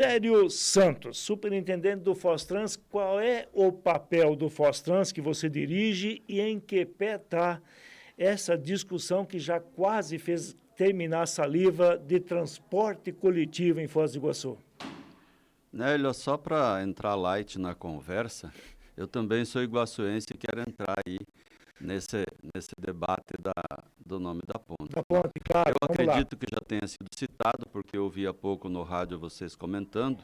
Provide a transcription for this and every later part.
Sério Santos, superintendente do Fostrans, qual é o papel do Fostrans que você dirige e em que pé está essa discussão que já quase fez terminar a saliva de transporte coletivo em Foz do Iguaçu? Nélio, só para entrar light na conversa, eu também sou iguaçuense e quero entrar aí nesse debate do nome da ponte. Da ponte, claro, Eu vamos lá. acredito que já tenha sido citado, porque eu ouvi há pouco no rádio vocês comentando,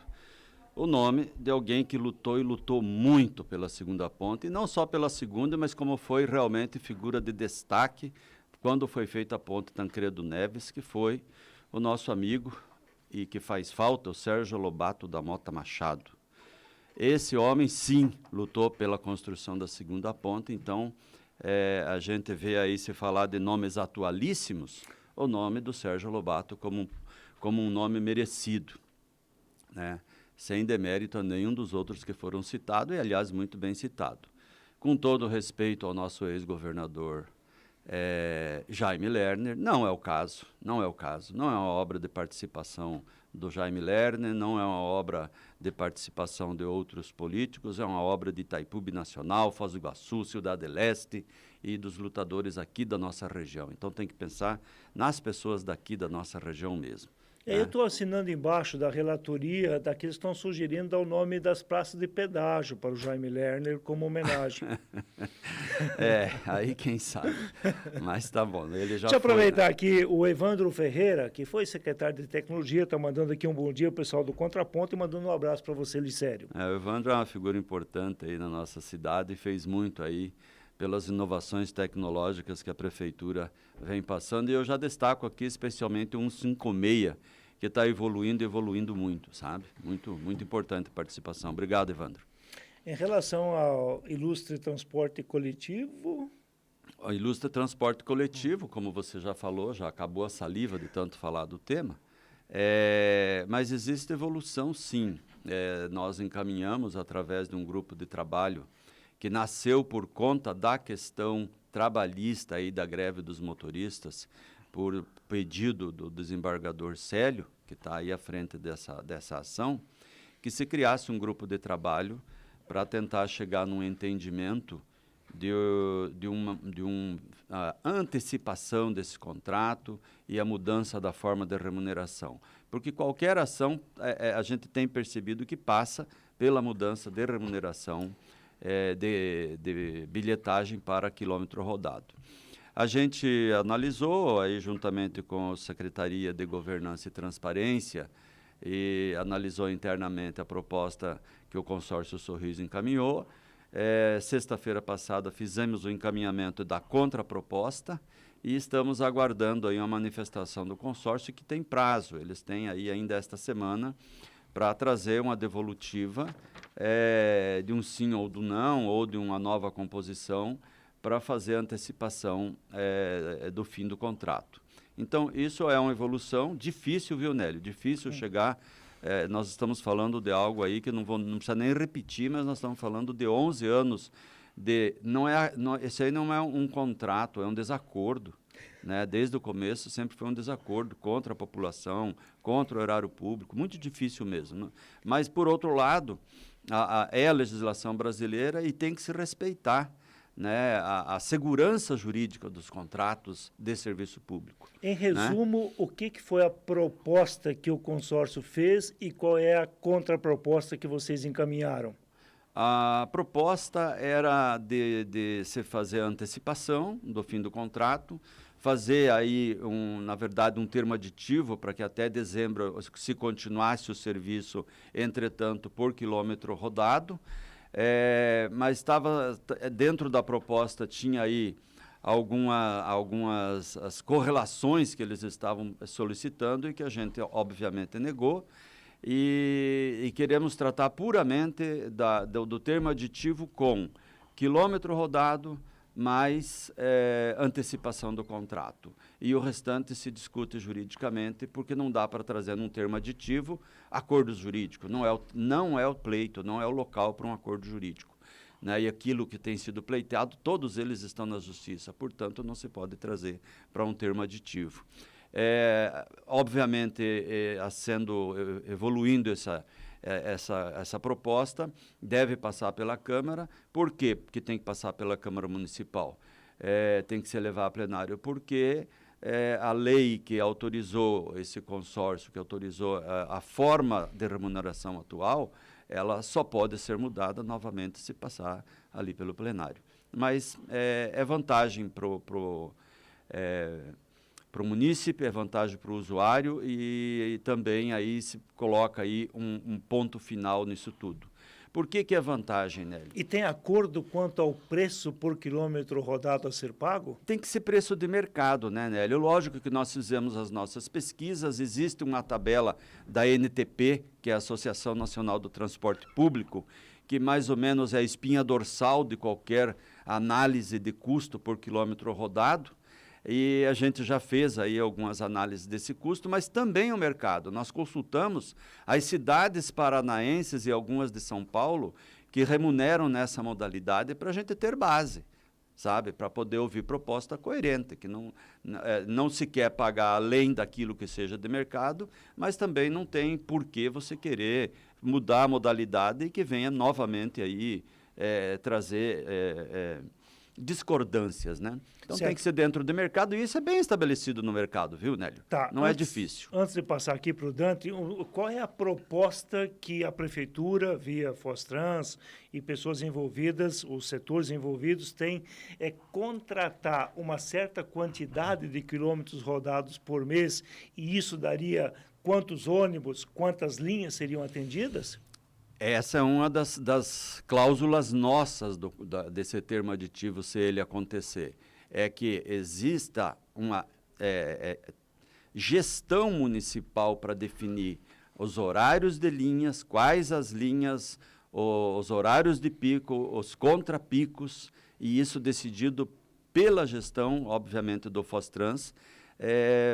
o nome de alguém que lutou e lutou muito pela segunda ponte, e não só pela segunda, mas como foi realmente figura de destaque quando foi feita a ponte Tancredo Neves, que foi o nosso amigo e que faz falta, o Sérgio Lobato da Mota Machado. Esse homem, sim, lutou pela construção da segunda ponte, então a gente vê aí se falar de nomes atualíssimos, o nome do Sérgio Lobato como um nome merecido, né? Sem demérito a nenhum dos outros que foram citados, e aliás muito bem citado. Com todo respeito ao nosso ex-governador Jaime Lerner, não é o caso, não é o caso. Não é uma obra de participação do Jaime Lerner, não é uma obra de participação de outros políticos, é uma obra de Itaipu Binacional, Foz do Iguaçu, Cidade Leste e dos lutadores aqui da nossa região. Então tem que pensar nas pessoas daqui da nossa região mesmo. Eu estou assinando embaixo da relatoria daqueles que estão sugerindo dar o nome das praças de pedágio para o Jaime Lerner como homenagem. Aí quem sabe. Mas tá bom, ele já Deixa eu foi, né? aproveitar aqui o Evandro Ferreira, que foi secretário de Tecnologia, está mandando aqui um bom dia ao pessoal do Contraponto e mandando um abraço para você, Licério. O Evandro é uma figura importante aí na nossa cidade e fez muito aí pelas inovações tecnológicas que a prefeitura vem passando. E eu já destaco aqui especialmente o 156, que está evoluindo muito, sabe? Muito, muito importante a participação. Obrigado, Evandro. Em relação ao ilustre transporte coletivo... O ilustre transporte coletivo, como você já falou, já acabou a saliva de tanto falar do tema, mas existe evolução, sim. Nós encaminhamos através de um grupo de trabalho que nasceu por conta da questão trabalhista aí da greve dos motoristas, por pedido do desembargador Célio, que está aí à frente dessa ação, que se criasse um grupo de trabalho para tentar chegar num entendimento de uma antecipação desse contrato e a mudança da forma de remuneração. Porque qualquer ação, a gente tem percebido que passa pela mudança de remuneração de bilhetagem para quilômetro rodado. A gente analisou, aí, juntamente com a Secretaria de Governança e Transparência, e analisou internamente a proposta que o consórcio Sorriso encaminhou. Sexta-feira passada fizemos o encaminhamento da contraproposta e estamos aguardando aí uma manifestação do consórcio que tem prazo. Eles têm aí ainda esta semana para trazer uma devolutiva de um sim ou do não, ou de uma nova composição, para fazer a antecipação do fim do contrato. Então, isso é uma evolução difícil, viu, Nélio? Difícil chegar. Nós estamos falando de algo aí que não precisa nem repetir, mas nós estamos falando de 11 anos. Esse aí não é um contrato, é um desacordo. Né? Desde o começo sempre foi um desacordo contra a população, contra o erário público, muito difícil mesmo. Né? Mas, por outro lado, é a legislação brasileira e tem que se respeitar, né, a segurança jurídica dos contratos de serviço público. Em resumo, né? O que foi a proposta que o consórcio fez e qual é a contraproposta que vocês encaminharam? A proposta era de se fazer a antecipação do fim do contrato, fazer aí, na verdade, um termo aditivo para que até dezembro se continuasse o serviço, entretanto, por quilômetro rodado. Mas estava dentro da proposta, tinha aí algumas as correlações que eles estavam solicitando e que a gente obviamente negou, e queremos tratar puramente do termo aditivo com quilômetro rodado mais antecipação do contrato. E o restante se discute juridicamente, porque não dá para trazer num termo aditivo acordos jurídicos. Não é o pleito, não é o local para um acordo jurídico. Né? E aquilo que tem sido pleiteado, todos eles estão na justiça, portanto, não se pode trazer para um termo aditivo. Obviamente, evoluindo essa proposta, deve passar pela Câmara. Por quê? Porque tem que passar pela Câmara Municipal. Tem que se levar a plenário, porque a lei que autorizou esse consórcio, que autorizou a forma de remuneração atual, ela só pode ser mudada novamente se passar ali pelo plenário. Mas é vantagem para o munícipe, é vantagem para o usuário e também aí se coloca aí um ponto final nisso tudo. Por que é vantagem, Nélio? E tem acordo quanto ao preço por quilômetro rodado a ser pago? Tem que ser preço de mercado, né, Nélio? Lógico que nós fizemos as nossas pesquisas, existe uma tabela da NTP, que é a Associação Nacional do Transporte Público, que mais ou menos é a espinha dorsal de qualquer análise de custo por quilômetro rodado. E a gente já fez aí algumas análises desse custo, mas também o mercado. Nós consultamos as cidades paranaenses e algumas de São Paulo que remuneram nessa modalidade para a gente ter base, sabe? Para poder ouvir proposta coerente, que não se quer pagar além daquilo que seja de mercado, mas também não tem por que você querer mudar a modalidade e que venha novamente aí trazer discordâncias, né? Então certo. Tem que ser dentro do mercado e isso é bem estabelecido no mercado, viu, Nélio? Tá. Não é difícil. Antes de passar aqui para o Dante, qual é a proposta que a Prefeitura, via Fostrans e pessoas envolvidas, os setores envolvidos, têm contratar uma certa quantidade de quilômetros rodados por mês e isso daria quantos ônibus, quantas linhas seriam atendidas? Essa é uma das cláusulas nossas desse termo aditivo, se ele acontecer. É que exista uma gestão municipal para definir os horários de linhas, quais as linhas, os horários de pico, os contrapicos, e isso decidido pela gestão, obviamente, do Fostrans,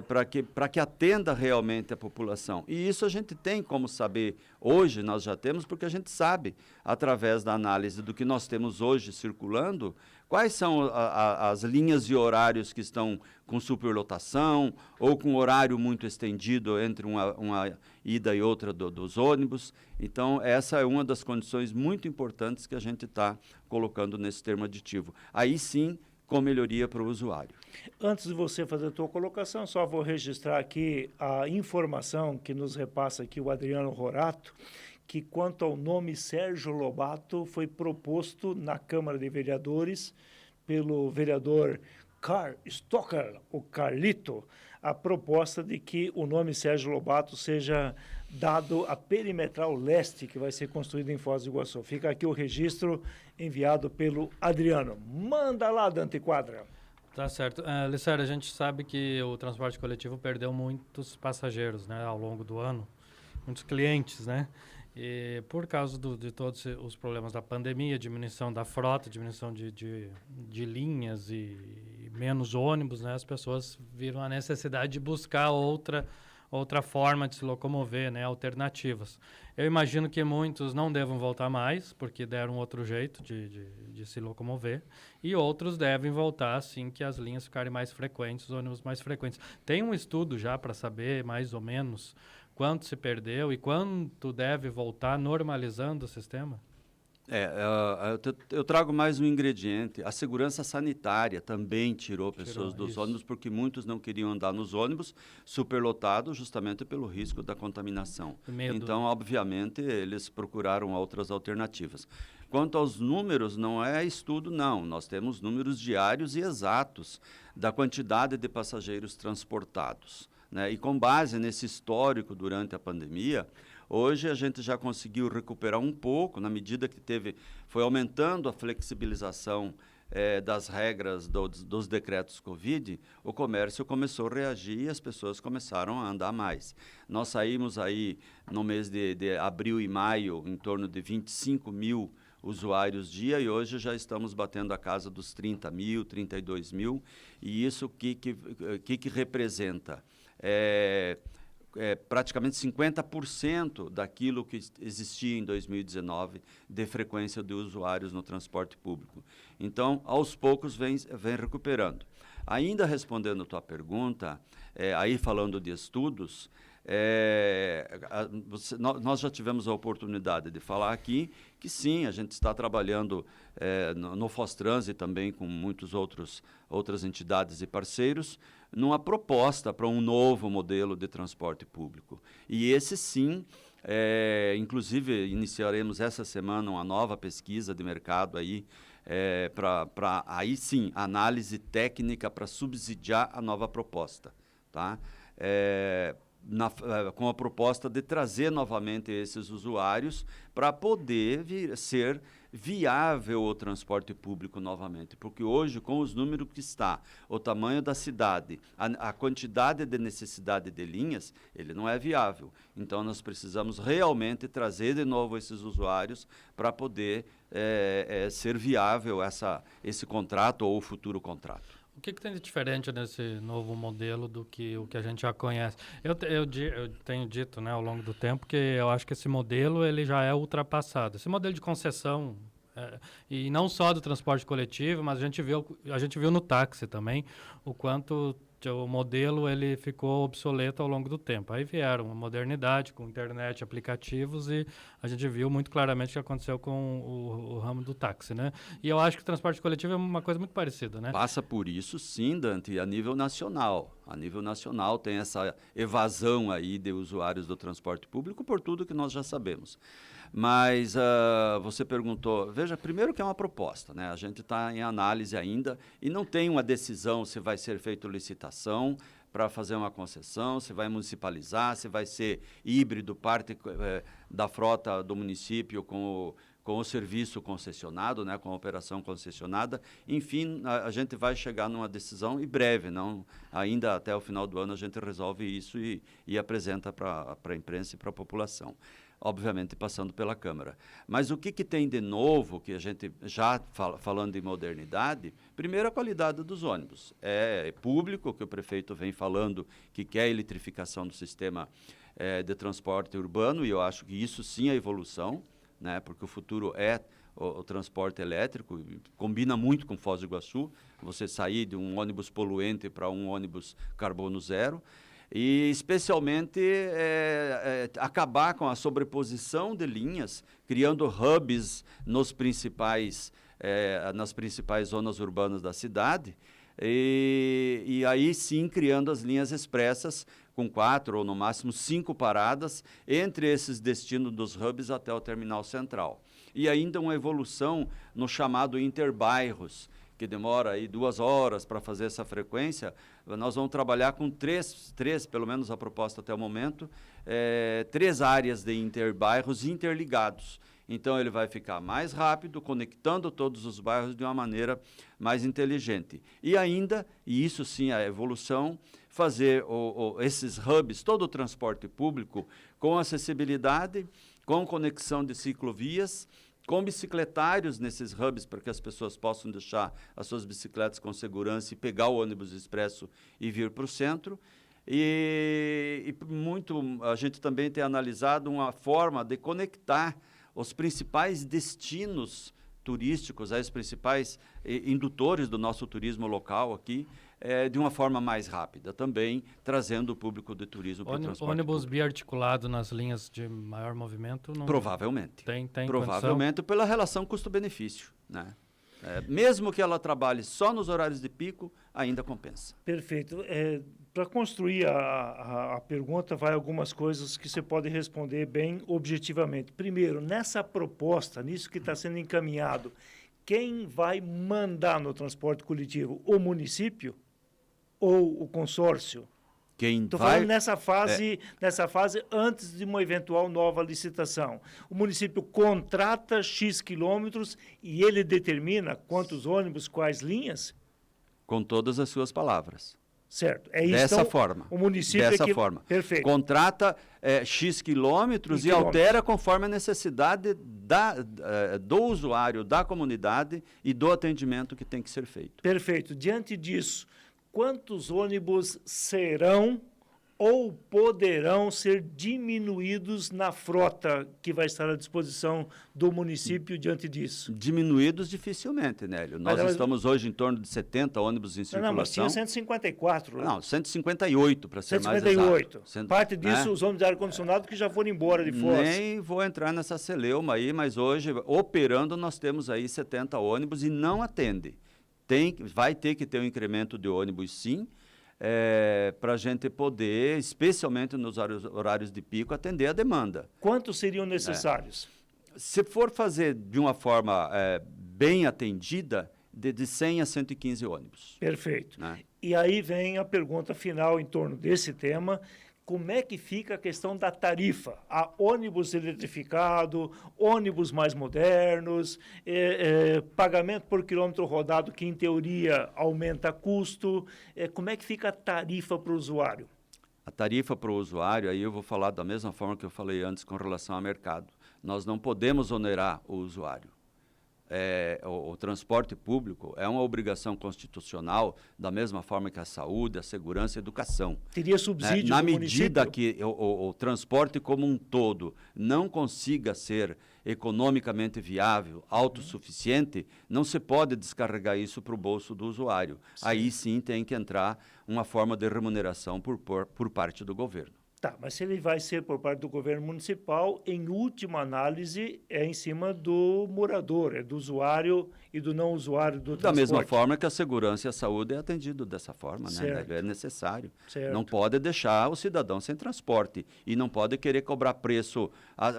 para que atenda realmente a população. E isso a gente tem como saber, hoje nós já temos, porque a gente sabe, através da análise do que nós temos hoje circulando, quais são as linhas e horários que estão com superlotação ou com horário muito estendido entre uma ida e outra dos ônibus. Então, essa é uma das condições muito importantes que a gente está colocando nesse termo aditivo. Aí sim, com melhoria para o usuário. Antes de você fazer a tua colocação, só vou registrar aqui a informação que nos repassa aqui o Adriano Rorato, que quanto ao nome Sérgio Lobato foi proposto na Câmara de Vereadores pelo vereador Carl Stocker, o Carlito, a proposta de que o nome Sérgio Lobato seja dado à perimetral leste, que vai ser construída em Foz do Iguaçu. Fica aqui o registro enviado pelo Adriano. Manda lá, Dante Quadra. Tá certo. Lissara, a gente sabe que o transporte coletivo perdeu muitos passageiros, né, ao longo do ano, muitos clientes, né? E por causa de todos os problemas da pandemia, diminuição da frota, diminuição de linhas e menos ônibus, né, as pessoas viram a necessidade de buscar outra forma de se locomover, né, alternativas. Eu imagino que muitos não devam voltar mais, porque deram outro jeito de se locomover, e outros devem voltar assim que as linhas ficarem mais frequentes, os ônibus mais frequentes. Tem um estudo já para saber, mais ou menos, quanto se perdeu e quanto deve voltar normalizando o sistema? Eu trago mais um ingrediente. A segurança sanitária também tirou pessoas dos ônibus, porque muitos não queriam andar nos ônibus superlotados justamente pelo risco da contaminação. Então, obviamente, eles procuraram outras alternativas. Quanto aos números, não é estudo, não. Nós temos números diários e exatos da quantidade de passageiros transportados, né? E com base nesse histórico durante a pandemia, hoje a gente já conseguiu recuperar um pouco, na medida que foi aumentando a flexibilização das regras dos decretos Covid, o comércio começou a reagir e as pessoas começaram a andar mais. Nós saímos aí no mês de abril e maio em torno de 25 mil usuários dia e hoje já estamos batendo a casa dos 30 mil, 32 mil. E isso o que representa? Praticamente 50% daquilo que existia em 2019 de frequência de usuários no transporte público. Então, aos poucos, vem recuperando. Ainda respondendo a tua pergunta, aí falando de estudos, nós já tivemos a oportunidade de falar aqui que sim, a gente está trabalhando no Fostrans e também com outras entidades e parceiros, numa proposta para um novo modelo de transporte público. E esse sim, inclusive iniciaremos essa semana uma nova pesquisa de mercado aí, para aí sim, análise técnica para subsidiar a nova proposta, tá? Com a proposta de trazer novamente esses usuários para poder ser viável o transporte público novamente. Porque hoje, com os números que está, o tamanho da cidade, a quantidade de necessidade de linhas, ele não é viável. Então, nós precisamos realmente trazer de novo esses usuários para poder ser viável esse contrato ou o futuro contrato. O que tem de diferente nesse novo modelo do que o que a gente já conhece? Eu tenho dito, né, ao longo do tempo que eu acho que esse modelo ele já é ultrapassado. Esse modelo de concessão, e não só do transporte coletivo, mas a gente viu no táxi também o quanto o modelo ele ficou obsoleto ao longo do tempo. Aí vieram a modernidade com internet, aplicativos, e a gente viu muito claramente o que aconteceu com o ramo do táxi, né? E eu acho que o transporte coletivo é uma coisa muito parecida, né? Passa por isso, sim, Dante, a nível nacional. A nível nacional tem essa evasão aí de usuários do transporte público por tudo que nós já sabemos. Mas você perguntou, veja, primeiro que é uma proposta, né? A gente está em análise ainda e não tem uma decisão se vai ser feita licitação para fazer uma concessão, se vai municipalizar, se vai ser híbrido, parte da frota do município com o serviço concessionado, né, com a operação concessionada. Enfim, a gente vai chegar numa decisão e breve, não, ainda até o final do ano a gente resolve isso e apresenta para a imprensa e para a população. Obviamente passando pela Câmara. Mas o que tem de novo, que a gente já falando em modernidade, primeiro a qualidade dos ônibus. É público, que o prefeito vem falando que quer a eletrificação do sistema de transporte urbano, e eu acho que isso sim é evolução, né, porque o futuro é o transporte elétrico, combina muito com Foz do Iguaçu, você sair de um ônibus poluente para um ônibus carbono zero, e especialmente acabar com a sobreposição de linhas, criando hubs nas principais zonas urbanas da cidade, e aí sim criando as linhas expressas com 4 ou no máximo 5 paradas entre esses destinos dos hubs até o terminal central. E ainda uma evolução no chamado interbairros, que demora aí 2 horas para fazer essa frequência. Nós vamos trabalhar com três, pelo menos a proposta até o momento, 3 áreas de interbairros interligados. Então, ele vai ficar mais rápido, conectando todos os bairros de uma maneira mais inteligente. E ainda, e isso sim é a evolução, fazer esses hubs, todo o transporte público, com acessibilidade, com conexão de ciclovias, com bicicletários nesses hubs, para que as pessoas possam deixar as suas bicicletas com segurança e pegar o ônibus expresso e vir para o centro. A gente também tem analisado uma forma de conectar os principais destinos turísticos, os principais indutores do nosso turismo local aqui, de uma forma mais rápida, também trazendo o público de turismo para o transporte ônibus público. biarticulado nas linhas de maior movimento? Não... Provavelmente. Tem Provavelmente condição? pela relação custo-benefício, né? Mesmo que ela trabalhe só nos horários de pico, ainda compensa. Perfeito. Para construir a pergunta, vai algumas coisas que você pode responder bem objetivamente. Primeiro, nessa proposta, nisso que está sendo encaminhado, quem vai mandar no transporte coletivo? O município ou o consórcio? Estou falando nessa fase antes de uma eventual nova licitação. O município contrata X quilômetros e ele determina quantos ônibus, quais linhas? Com todas as suas palavras. Certo. É isso. Dessa então, forma. O município dessa forma. Perfeito. Contrata X quilômetros e altera conforme a necessidade do usuário, da comunidade e do atendimento que tem que ser feito. Perfeito. Diante disso, quantos ônibus serão ou poderão ser diminuídos na frota que vai estar à disposição do município diante disso? Diminuídos dificilmente, Nélio. Nós estamos hoje em torno de 70 ônibus em circulação. Não, mas tinha 154. Não, 158 para ser 158. mais exato. Parte disso, os ônibus de ar-condicionado que já foram embora de Foz. Nem vou entrar nessa celeuma aí, mas hoje, operando, nós temos aí 70 ônibus e não atende. Vai ter que ter um incremento de ônibus, sim, para a gente poder, especialmente nos horários de pico, atender a demanda. Quantos seriam necessários? Se for fazer de uma forma bem atendida, de 100 a 115 ônibus. Perfeito. Né? E aí vem a pergunta final em torno desse tema. Como é que fica a questão da tarifa? Há ônibus eletrificado, ônibus mais modernos, pagamento por quilômetro rodado, que em teoria aumenta custo. Como é que fica a tarifa para o usuário? A tarifa para o usuário, aí eu vou falar da mesma forma que eu falei antes com relação ao mercado. Nós não podemos onerar o usuário. O transporte público é uma obrigação constitucional, da mesma forma que a saúde, a segurança e a educação. Teria subsídio na do medida município? que o transporte como um todo não consiga ser economicamente viável, autossuficiente, não se pode descarregar isso para o bolso do usuário. Sim. Aí sim tem que entrar uma forma de remuneração por parte do governo. Tá, mas se ele vai ser por parte do governo municipal, em última análise, é em cima do morador, é do usuário e do não usuário do transporte. Da mesma forma que a segurança e a saúde é atendido dessa forma, né? É necessário. Certo. Não pode deixar o cidadão sem transporte e não pode querer cobrar preço,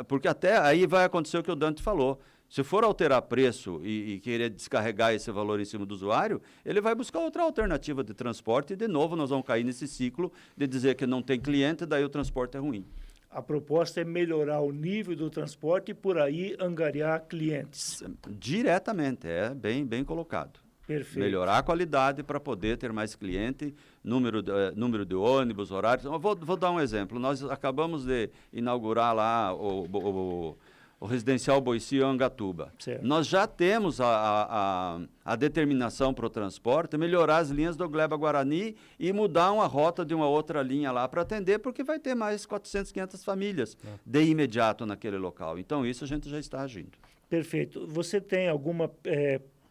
porque até aí vai acontecer o que o Dante falou. Se for alterar preço e querer descarregar esse valor em cima do usuário, ele vai buscar outra alternativa de transporte e, de novo, nós vamos cair nesse ciclo de dizer que não tem cliente, daí o transporte é ruim. A proposta é melhorar o nível do transporte e, por aí, angariar clientes. Diretamente, é bem colocado. Perfeito. Melhorar a qualidade para poder ter mais cliente, número de ônibus, horários. Eu vou dar um exemplo. Nós acabamos de inaugurar lá o residencial Boici Angatuba. Certo. Nós já temos a determinação para o transporte, melhorar as linhas do Gleba Guarani e mudar uma rota de uma outra linha lá para atender, porque vai ter mais 400, 500 famílias de imediato naquele local. Então, isso a gente já está agindo. Perfeito. Você tem alguma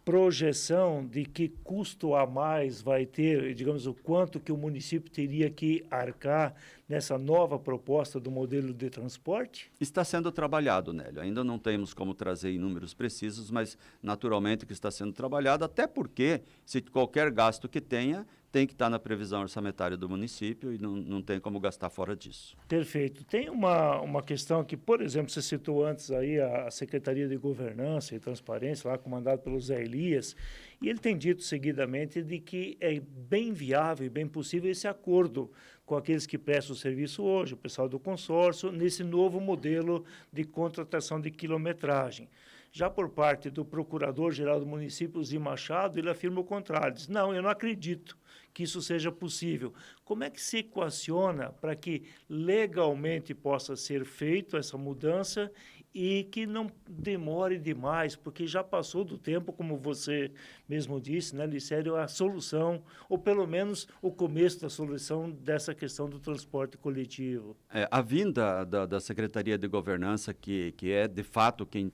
projeção de que custo a mais vai ter, digamos, o quanto que o município teria que arcar nessa nova proposta do modelo de transporte? Está sendo trabalhado, Nélio. Ainda não temos como trazer em números precisos, mas naturalmente que está sendo trabalhado, até porque se qualquer gasto que tenha, tem que estar na previsão orçamentária do município e não tem como gastar fora disso. Perfeito. Tem uma questão que, por exemplo, você citou antes aí a Secretaria de Governança e Transparência, lá comandada pelo Zé Elias, e ele tem dito seguidamente de que é bem viável e bem possível esse acordo com aqueles que prestam o serviço hoje, o pessoal do consórcio, nesse novo modelo de contratação de quilometragem. Já por parte do Procurador-Geral do município, Zé Machado, ele afirma o contrário. Diz, não, eu não acredito que isso seja possível. Como é que se equaciona para que legalmente possa ser feita essa mudança e que não demore demais, porque já passou do tempo, como você mesmo disse, né, Licério, a solução, ou pelo menos o começo da solução dessa questão do transporte coletivo. A vinda da Secretaria de Governança, que é de fato quem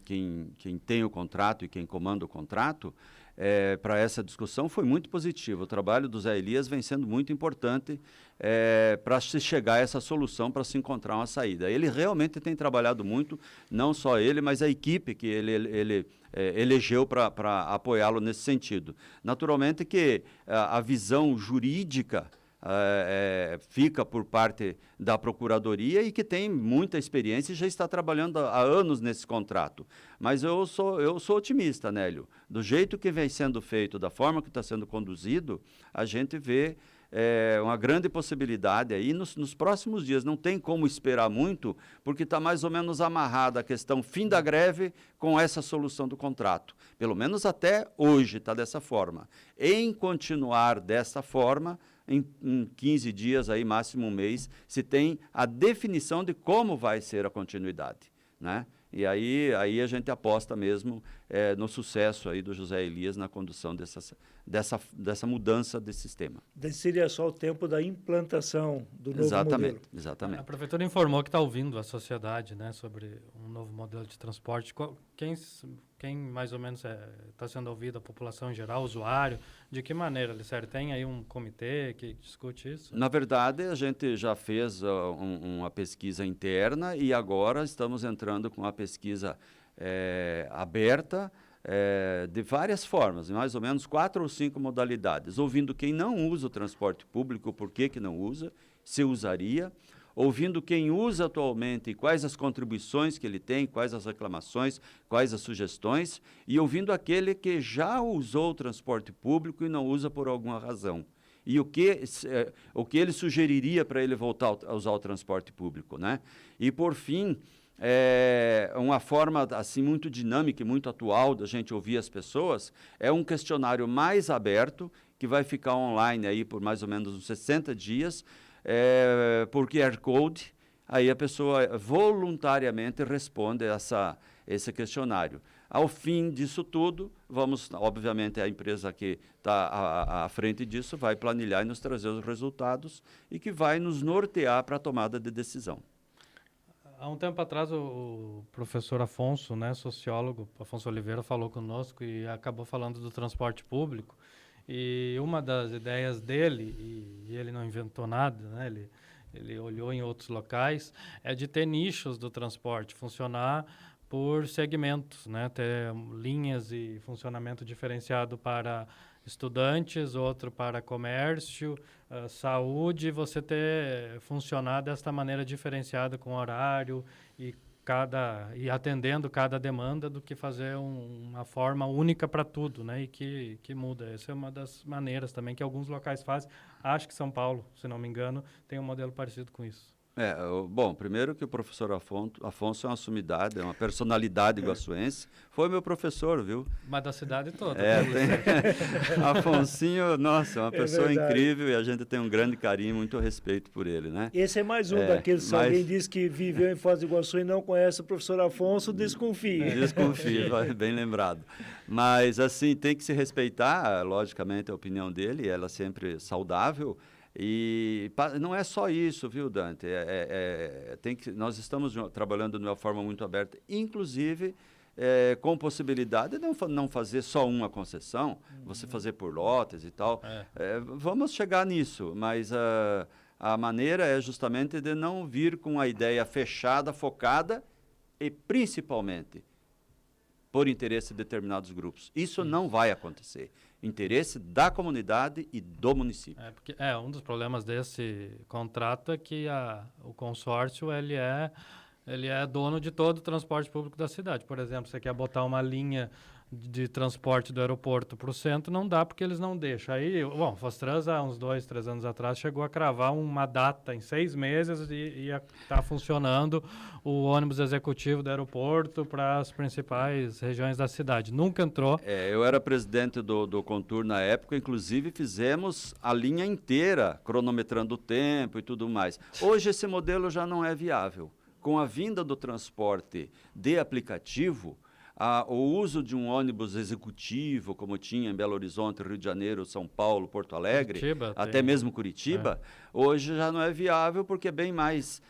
tem o contrato e quem comanda o contrato, para essa discussão foi muito positivo. O trabalho do Zé Elias vem sendo muito importante para se chegar a essa solução, para se encontrar uma saída. Ele realmente tem trabalhado muito, não só ele, mas a equipe que ele elegeu para apoiá-lo nesse sentido. Naturalmente que a visão jurídica fica por parte da Procuradoria e que tem muita experiência e já está trabalhando há anos nesse contrato. Mas eu sou otimista, Nélio. Do jeito que vem sendo feito, da forma que está sendo conduzido, a gente vê uma grande possibilidade aí nos próximos dias. Não tem como esperar muito, porque está mais ou menos amarrada a questão fim da greve com essa solução do contrato. Pelo menos até hoje está dessa forma. Em continuar dessa forma, em 15 dias, aí, máximo um mês, se tem a definição de como vai ser a continuidade, né? E aí a gente aposta mesmo no sucesso aí do José Elias na condução dessa mudança de sistema. Seria só o tempo da implantação do novo modelo. Exatamente. A prefeitura informou que está ouvindo a sociedade, né, sobre um novo modelo de transporte. Quem mais ou menos está sendo ouvido, a população em geral, o usuário? De que maneira, Licério? Tem aí um comitê que discute isso? Na verdade, a gente já fez uma pesquisa interna e agora estamos entrando com uma pesquisa aberta, de várias formas, mais ou menos 4 ou 5 modalidades, ouvindo quem não usa o transporte público, por que não usa, se usaria, ouvindo quem usa atualmente e quais as contribuições que ele tem, quais as reclamações, quais as sugestões, e ouvindo aquele que já usou o transporte público e não usa por alguma razão. E o que ele sugeriria para ele voltar a usar o transporte público, né? E, por fim, uma forma assim muito dinâmica e muito atual da gente ouvir as pessoas é um questionário mais aberto que vai ficar online aí por mais ou menos uns 60 dias por QR Code. Aí a pessoa voluntariamente responde esse questionário. Ao fim disso tudo, obviamente, a empresa que está à frente disso vai planilhar e nos trazer os resultados e que vai nos nortear para a tomada de decisão. Há um tempo atrás, o professor Afonso, né, sociólogo, Afonso Oliveira, falou conosco e acabou falando do transporte público. E uma das ideias dele, e ele não inventou nada, né, ele olhou em outros locais, é de ter nichos do transporte, funcionar por segmentos, né, ter linhas e funcionamento diferenciado para estudantes, outro para comércio, saúde, você funcionar desta maneira diferenciada com horário e atendendo cada demanda do que fazer uma forma única para tudo, né? E que muda. Essa é uma das maneiras também que alguns locais fazem. Acho que São Paulo, se não me engano, tem um modelo parecido com isso. Bom, primeiro que o professor Afonso é uma sumidade, é uma personalidade iguaçuense. Foi meu professor, viu? Mas da cidade toda. Afonsinho, nossa, é uma pessoa incrível e a gente tem um grande carinho e muito respeito por ele, né? Esse é mais um daqueles, se alguém diz que viveu em Foz do Iguaçu e não conhece o professor Afonso, desconfie. Desconfie, bem lembrado. Mas, assim, tem que se respeitar, logicamente, a opinião dele, ela é sempre saudável. E não é só isso, viu, Dante? Nós estamos trabalhando de uma forma muito aberta, inclusive com possibilidade de não fazer só uma concessão, você fazer por lotes e tal. Vamos chegar nisso, mas a maneira é justamente de não vir com a ideia fechada, focada e principalmente por interesse de determinados grupos. Isso não vai acontecer. Interesse da comunidade e do município. Porque um dos problemas desse contrato é que o consórcio ele é dono de todo o transporte público da cidade. Por exemplo, você quer botar uma linha de transporte do aeroporto para o centro, não dá porque eles não deixam. Aí, bom, Fostrans, há uns 2, 3 anos atrás, chegou a cravar uma data em 6 meses e ia estar funcionando o ônibus executivo do aeroporto para as principais regiões da cidade. Nunca entrou. Eu era presidente do Contour na época, inclusive fizemos a linha inteira, cronometrando o tempo e tudo mais. Hoje esse modelo já não é viável. Com a vinda do transporte de aplicativo, o uso de um ônibus executivo, como tinha em Belo Horizonte, Rio de Janeiro, São Paulo, Porto Alegre, até mesmo Curitiba, hoje já não é viável porque é bem mais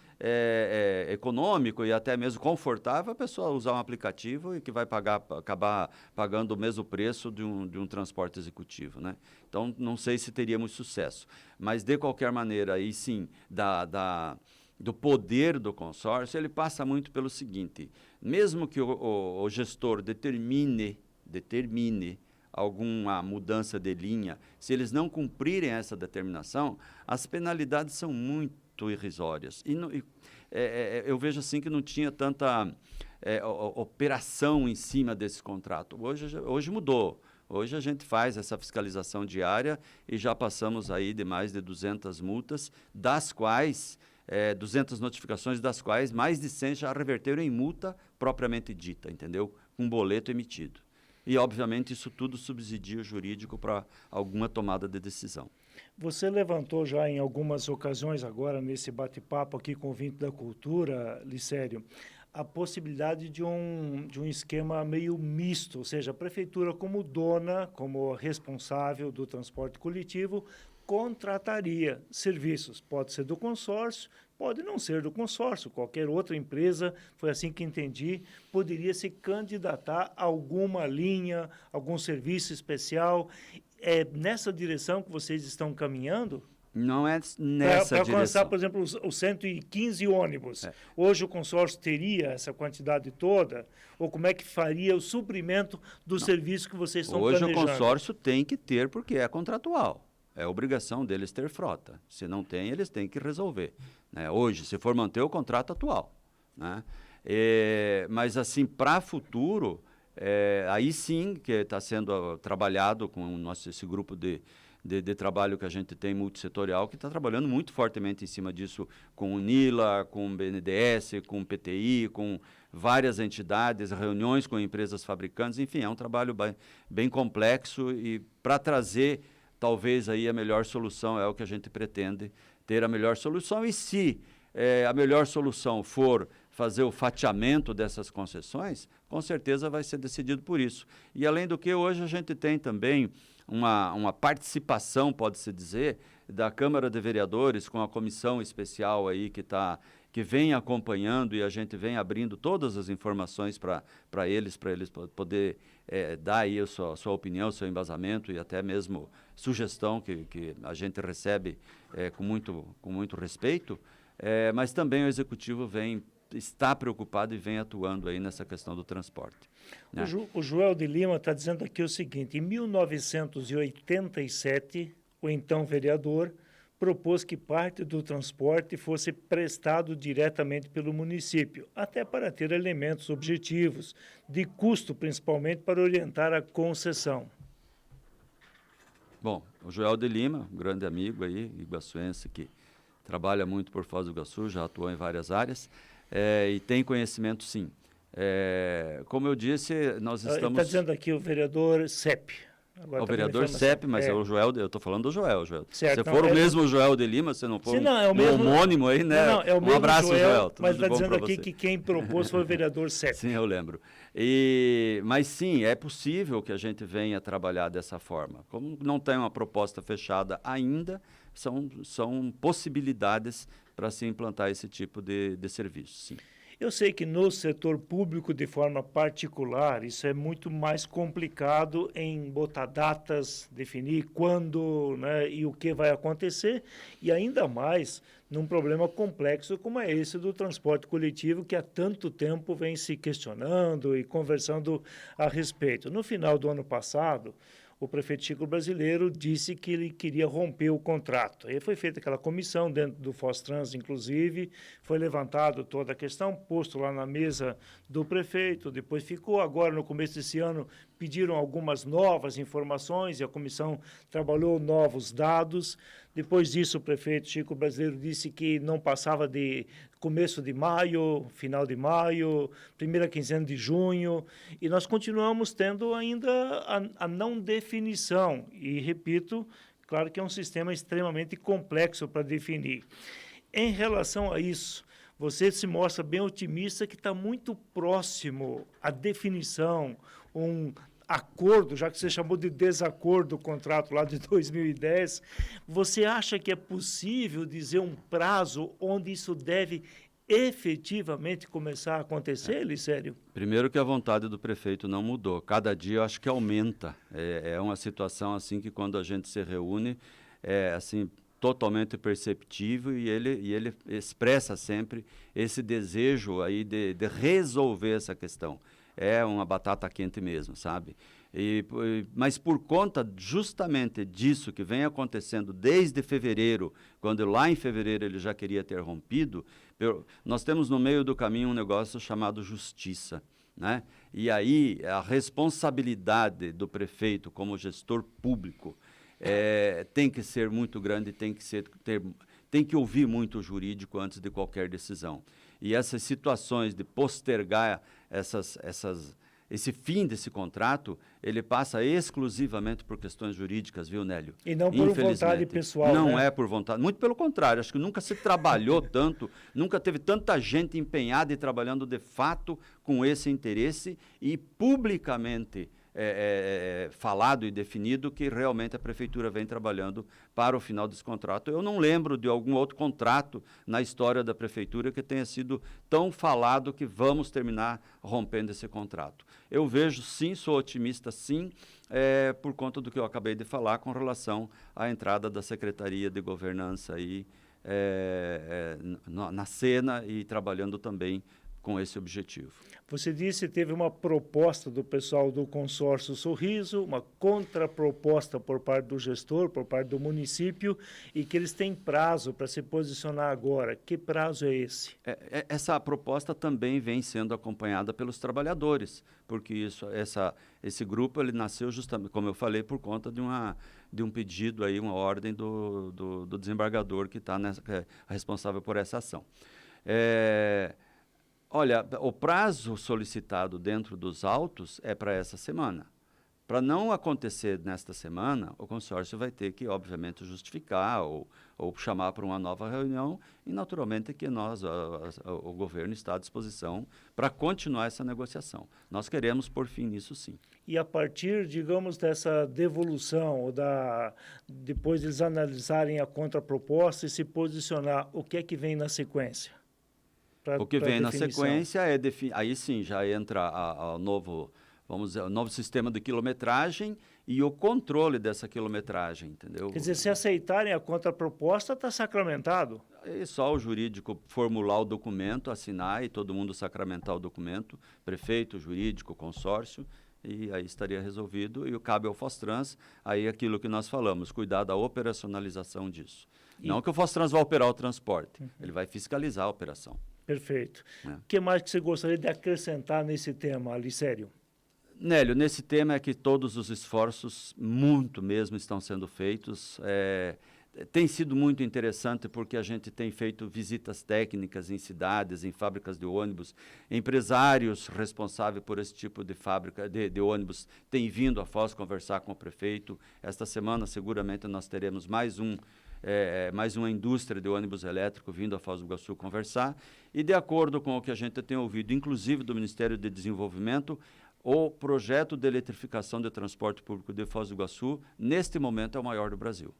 econômico e até mesmo confortável a pessoa usar um aplicativo e que vai acabar pagando o mesmo preço de um transporte executivo, né? Então, não sei se teríamos sucesso. Mas, de qualquer maneira, aí sim, do poder do consórcio, ele passa muito pelo seguinte: mesmo que o gestor determine alguma mudança de linha, se eles não cumprirem essa determinação, as penalidades são muito irrisórias. Eu vejo assim que não tinha tanta operação em cima desse contrato. Hoje mudou. Hoje a gente faz essa fiscalização diária e já passamos aí de mais de 200 multas, das quais 200 notificações, das quais mais de 100 já reverteram em multa propriamente dita, entendeu? Com boleto emitido. E, obviamente, isso tudo subsidia o jurídico para alguma tomada de decisão. Você levantou já em algumas ocasiões agora, nesse bate-papo aqui com o Vinte da Cultura, Licério, a possibilidade de um esquema meio misto, ou seja, a prefeitura como dona, como responsável do transporte coletivo, contrataria serviços. Pode ser do consórcio, pode não ser do consórcio. Qualquer outra empresa, foi assim que entendi, poderia se candidatar a alguma linha, algum serviço especial. É nessa direção que vocês estão caminhando? Não é nessa Para direção. alcançar, por exemplo, os 115 ônibus. Hoje o consórcio teria essa quantidade toda? Ou como é que faria o suprimento do serviço que vocês estão planejando? Hoje o consórcio tem que ter, porque é contratual. É obrigação deles ter frota. Se não tem, eles têm que resolver, né? Hoje, se for manter o contrato atual, né? Mas, assim, para futuro, aí sim que está sendo trabalhado com esse grupo de trabalho que a gente tem multissetorial, que está trabalhando muito fortemente em cima disso, com o NILA, com o BNDES, com o PTI, com várias entidades, reuniões com empresas fabricantes, enfim, é um trabalho bem complexo e para trazer talvez aí a melhor solução, é o que a gente pretende, ter a melhor solução. E se a melhor solução for fazer o fatiamento dessas concessões, com certeza vai ser decidido por isso. E além do que, hoje a gente tem também uma participação, pode-se dizer, da Câmara de Vereadores com a comissão especial aí que vem acompanhando, e a gente vem abrindo todas as informações para eles poder dar aí a sua opinião, seu embasamento e até mesmo sugestão que a gente recebe com muito respeito, mas também o Executivo está preocupado e vem atuando aí nessa questão do transporte, né? O Joel de Lima está dizendo aqui o seguinte: em 1987, o então vereador propôs que parte do transporte fosse prestado diretamente pelo município, até para ter elementos objetivos, de custo principalmente, para orientar a concessão. Bom, o Joel de Lima, um grande amigo aí, iguaçuense, que trabalha muito por Foz do Iguaçu, já atuou em várias áreas, e tem conhecimento, sim. Como eu disse, nós estamos... Está dizendo aqui o vereador Sepp. Agora o vereador Sepp, mas é o Joel, eu estou falando do Joel. Certo, se for o mesmo Joel de Lima, se não for homônimo aí, né? Não, é o mesmo abraço, Joel. Mas está dizendo aqui que quem propôs foi o vereador Sepp. Sim, eu lembro. Mas sim, é possível que a gente venha trabalhar dessa forma. Como não tem uma proposta fechada ainda, são possibilidades para se implantar esse tipo de serviço, sim. Eu sei que no setor público, de forma particular, isso é muito mais complicado em botar datas, definir quando, né, e o que vai acontecer, e ainda mais num problema complexo como é esse do transporte coletivo, que há tanto tempo vem se questionando e conversando a respeito. No final do ano passado, o prefeito Chico Brasileiro disse que ele queria romper o contrato. Aí foi feita aquela comissão dentro do Fostrans, inclusive, foi levantado toda a questão, posto lá na mesa do prefeito, depois ficou. Agora, no começo desse ano, pediram algumas novas informações e a comissão trabalhou novos dados. Depois disso, o prefeito Chico Brasileiro disse que não passava de começo de maio, final de maio, primeira quinzena de junho, e nós continuamos tendo ainda a não definição. E, repito, claro que é um sistema extremamente complexo para definir. Em relação a isso, você se mostra bem otimista que está muito próximo à definição, um acordo, já que você chamou de desacordo o contrato lá de 2010, você acha que é possível dizer um prazo onde isso deve efetivamente começar a acontecer, Licério? Primeiro que a vontade do prefeito não mudou. Cada dia eu acho que aumenta. É uma situação assim que quando a gente se reúne, é assim totalmente perceptível e ele expressa sempre esse desejo aí de resolver essa questão. É uma batata quente mesmo, sabe? Mas por conta justamente disso que vem acontecendo desde fevereiro, quando lá em fevereiro ele já queria ter rompido, nós temos no meio do caminho um negócio chamado justiça, né? E aí a responsabilidade do prefeito como gestor público tem que ser muito grande, tem que ouvir muito o jurídico antes de qualquer decisão. E essas situações de postergar esse fim desse contrato, ele passa exclusivamente por questões jurídicas, viu, Nélio? E não por vontade pessoal, Não, né? é por vontade, muito pelo contrário, acho que nunca se trabalhou tanto, nunca teve tanta gente empenhada e trabalhando de fato com esse interesse e publicamente falado e definido que realmente a Prefeitura vem trabalhando para o final desse contrato. Eu não lembro de algum outro contrato na história da Prefeitura que tenha sido tão falado que vamos terminar rompendo esse contrato. Eu vejo sim, sou otimista sim, por conta do que eu acabei de falar com relação à entrada da Secretaria de Governança aí, na cena e trabalhando também com esse objetivo. Você disse que teve uma proposta do pessoal do consórcio Sorriso, uma contraproposta por parte do gestor, por parte do município, e que eles têm prazo para se posicionar agora. Que prazo é esse? Essa proposta também vem sendo acompanhada pelos trabalhadores, porque esse grupo ele nasceu justamente, como eu falei, por conta de um pedido, aí, uma ordem do desembargador que está responsável por essa ação. Olha, o prazo solicitado dentro dos autos é para essa semana. Para não acontecer nesta semana, o consórcio vai ter que, obviamente, justificar ou chamar para uma nova reunião e, naturalmente, que o governo está à disposição para continuar essa negociação. Nós queremos pôr fim nisso, sim. E a partir, digamos, dessa devolução, depois eles analisarem a contraproposta e se posicionar, o que é que vem na sequência? O que vem na sequência aí sim, já entra o novo sistema de quilometragem e o controle dessa quilometragem, entendeu? Quer dizer, se aceitarem a contraproposta, está sacramentado? É só o jurídico formular o documento, assinar e todo mundo sacramentar o documento, prefeito, jurídico, consórcio, e aí estaria resolvido. E cabe ao Fostrans, aí aquilo que nós falamos, cuidar da operacionalização disso. Não que o Fostrans vá operar o transporte, ele vai fiscalizar a operação. Perfeito. O que mais que você gostaria de acrescentar nesse tema, Alicério? Nélio, nesse tema é que todos os esforços, muito mesmo, estão sendo feitos. Tem sido muito interessante porque a gente tem feito visitas técnicas em cidades, em fábricas de ônibus. Empresários responsáveis por esse tipo de fábrica de ônibus têm vindo a Foz conversar com o prefeito. Esta semana, seguramente, nós teremos mais uma indústria de ônibus elétrico vindo a Foz do Iguaçu conversar. E, de acordo com o que a gente tem ouvido, inclusive do Ministério de Desenvolvimento, o projeto de eletrificação de transporte público de Foz do Iguaçu, neste momento, é o maior do Brasil.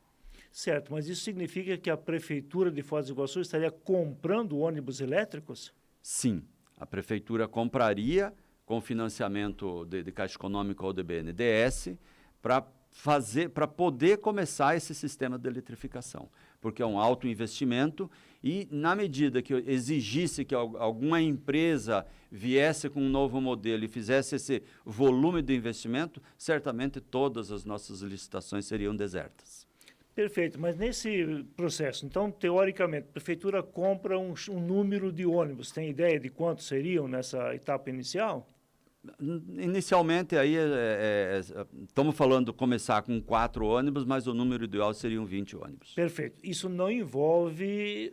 Certo, mas isso significa que a Prefeitura de Foz do Iguaçu estaria comprando ônibus elétricos? Sim, a Prefeitura compraria com financiamento de Caixa Econômica ou de BNDES para poder começar esse sistema de eletrificação, porque é um alto investimento e, na medida que exigisse que alguma empresa viesse com um novo modelo e fizesse esse volume de investimento, certamente todas as nossas licitações seriam desertas. Perfeito, mas nesse processo, então, teoricamente, a Prefeitura compra um número de ônibus. Tem ideia de quantos seriam nessa etapa inicial? Inicialmente, aí estamos falando começar com 4 ônibus, mas o número ideal seriam 20 ônibus. Perfeito. Isso não envolve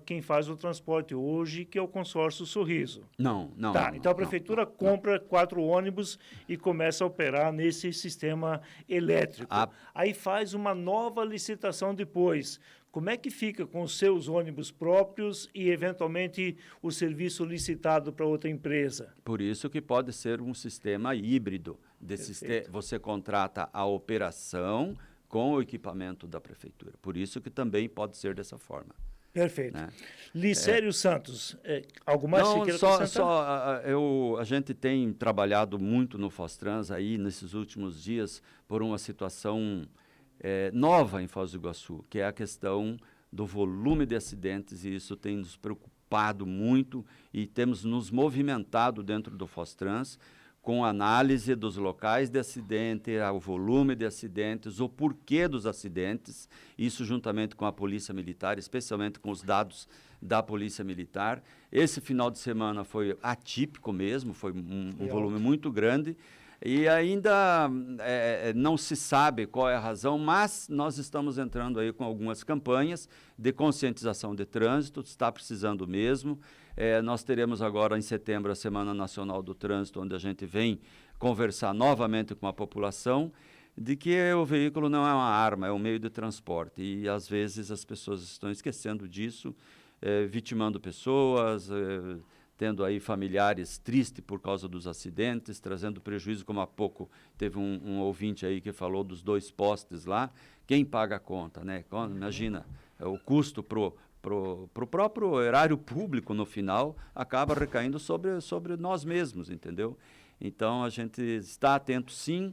quem faz o transporte hoje, que é o consórcio Sorriso. Não. Tá, então a Prefeitura compra 4 ônibus e começa a operar nesse sistema elétrico. Aí faz uma nova licitação depois. Como é que fica com os seus ônibus próprios e, eventualmente, o serviço licitado para outra empresa? Por isso que pode ser um sistema híbrido. Você contrata a operação com o equipamento da Prefeitura. Por isso que também pode ser dessa forma. Perfeito. Né? Licério Santos, algo mais que queira acrescentar? A gente tem trabalhado muito no Fostrans aí nesses últimos dias por uma situação nova em Foz do Iguaçu, que é a questão do volume de acidentes, e isso tem nos preocupado muito e temos nos movimentado dentro do Fostrans com análise dos locais de acidente, o volume de acidentes, o porquê dos acidentes, isso juntamente com a Polícia Militar, especialmente com os dados da Polícia Militar. Esse final de semana foi atípico mesmo, foi um volume muito grande. E ainda não se sabe qual é a razão, mas nós estamos entrando aí com algumas campanhas de conscientização de trânsito, está precisando mesmo. Nós teremos agora em setembro a Semana Nacional do Trânsito, onde a gente vem conversar novamente com a população de que o veículo não é uma arma, é um meio de transporte. E às vezes as pessoas estão esquecendo disso, vitimando pessoas, tendo aí familiares tristes por causa dos acidentes, trazendo prejuízo, como há pouco teve um ouvinte aí que falou dos 2 postes lá. Quem paga a conta, né? Imagina, o custo pro próprio erário público, no final, acaba recaindo sobre nós mesmos, entendeu? Então, a gente está atento, sim,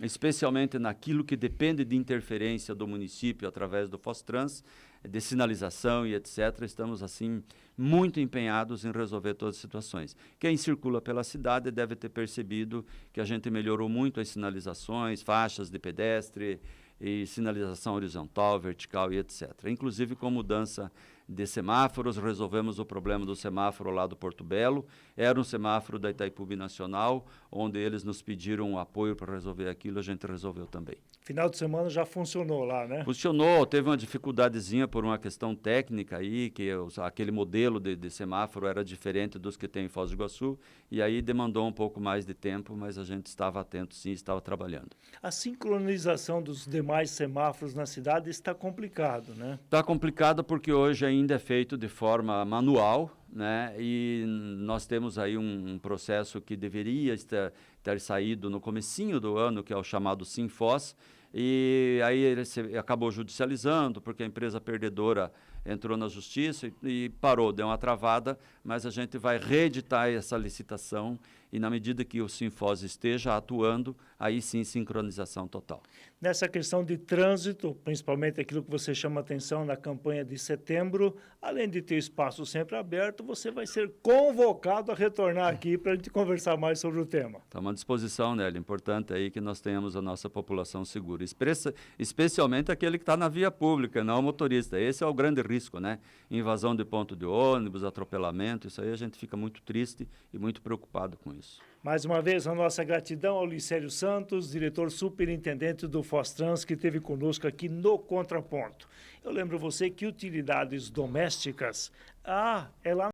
especialmente naquilo que depende de interferência do município através do Fostrans, de sinalização e etc. Estamos, assim, muito empenhados em resolver todas as situações. Quem circula pela cidade deve ter percebido que a gente melhorou muito as sinalizações, faixas de pedestre e sinalização horizontal, vertical e etc. Inclusive, com mudança de semáforos, resolvemos o problema do semáforo lá do Porto Belo. Era um semáforo da Itaipu Binacional, onde eles nos pediram um apoio para resolver aquilo, a gente resolveu também. Final de semana já funcionou lá, né? Funcionou, teve uma dificuldadezinha por uma questão técnica aí, que aquele modelo de semáforo era diferente dos que tem em Foz do Iguaçu, e aí demandou um pouco mais de tempo, mas a gente estava atento sim, estava trabalhando. A sincronização dos demais semáforos na cidade está complicado, né? Está complicado porque hoje ainda é feito de forma manual, né? E nós temos aí um processo que deveria ter saído no comecinho do ano, que é o chamado Sinfoz, e aí ele acabou judicializando, porque a empresa perdedora entrou na justiça e parou, deu uma travada, mas a gente vai reeditar essa licitação e na medida que o Sinfoz esteja atuando, aí sim sincronização total. Nessa questão de trânsito, principalmente aquilo que você chama atenção na campanha de setembro, além de ter espaço sempre aberto, você vai ser convocado a retornar aqui para a gente conversar mais sobre o tema. Estamos à disposição, Nélio. Importante aí que nós tenhamos a nossa população segura, especialmente aquele que está na via pública, não o motorista. Esse é o grande risco, né? Invasão de ponto de ônibus, atropelamento, isso aí a gente fica muito triste e muito preocupado com isso. Mais uma vez, a nossa gratidão ao Licério Santos, diretor superintendente do Fostrans, que esteve conosco aqui no Contraponto. Eu lembro você que utilidades domésticas, é lá